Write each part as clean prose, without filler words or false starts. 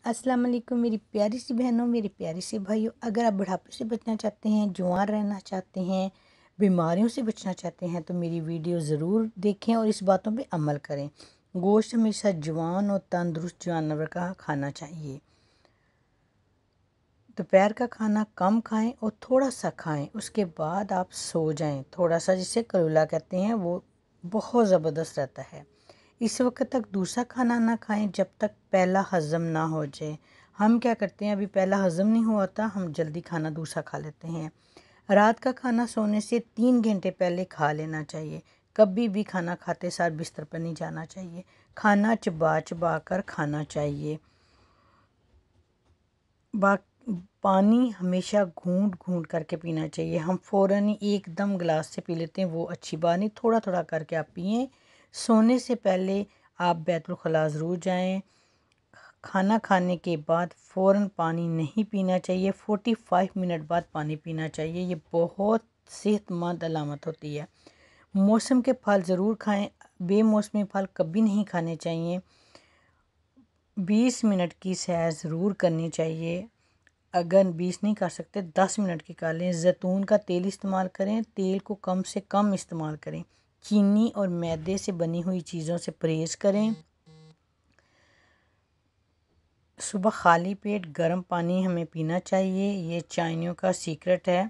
अस्सलाम वालेकुम मेरी प्यारी सी बहनों, मेरी प्यारी सी भाइयों। अगर आप बुढ़ापे से बचना चाहते हैं, जवान रहना चाहते हैं, बीमारियों से बचना चाहते हैं तो मेरी वीडियो ज़रूर देखें और इस बातों पे अमल करें। गोश्त हमेशा जवान और तंदुरुस्त जानवर का खाना चाहिए। दोपहर का खाना कम खाएं और थोड़ा सा खाएं, उसके बाद आप सो जाएं। थोड़ा सा, जिसे कलूला कहते हैं, वो बहुत ज़बरदस्त रहता है। इस वक्त तक दूसरा खाना ना खाएं जब तक पहला हज़म ना हो जाए। हम क्या करते हैं, अभी पहला हज़म नहीं हुआ था, हम जल्दी खाना दूसरा खा लेते हैं। रात का खाना सोने से 3 घंटे पहले खा लेना चाहिए। कभी भी खाना खाते साथ बिस्तर पर नहीं जाना चाहिए। खाना चबा चबा कर खाना चाहिए। पानी हमेशा घूंट घूंट करके पीना चाहिए। हम फ़ौरन ही एकदम गिलास से पी लेते हैं, वो अच्छी बात नहीं। थोड़ा थोड़ा करके आप पिएं। सोने से पहले आप बैतुल खला ज़रूर जाएं। खाना खाने के बाद फ़ौरन पानी नहीं पीना चाहिए। 45 मिनट बाद पानी पीना चाहिए। ये बहुत सेहतमंद अलामत होती है। मौसम के फल ज़रूर खाएं। बेमौसमी फल कभी नहीं खाने चाहिए। 20 मिनट की सैर ज़रूर करनी चाहिए। अगर 20 नहीं कर सकते 10 मिनट की कर लें। जैतून का तेल इस्तेमाल करें। तेल को कम से कम इस्तेमाल करें। चीनी और मैदे से बनी हुई चीज़ों से परहेज़ करें। सुबह खाली पेट गर्म पानी हमें पीना चाहिए। ये चाइनियों का सीक्रेट है।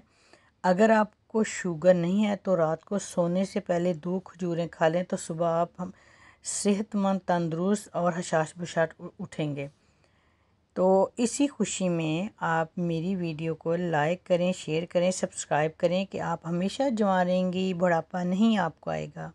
अगर आपको शुगर नहीं है तो रात को सोने से पहले 2 खजूरें खा लें तो सुबह आप हम सेहतमंद, तंदुरुस्त और हशाश बशाश उठेंगे। तो इसी खुशी में आप मेरी वीडियो को लाइक करें, शेयर करें, सब्सक्राइब करें कि आप हमेशा जवान रहेंगी, बुढ़ापा नहीं आपको आएगा।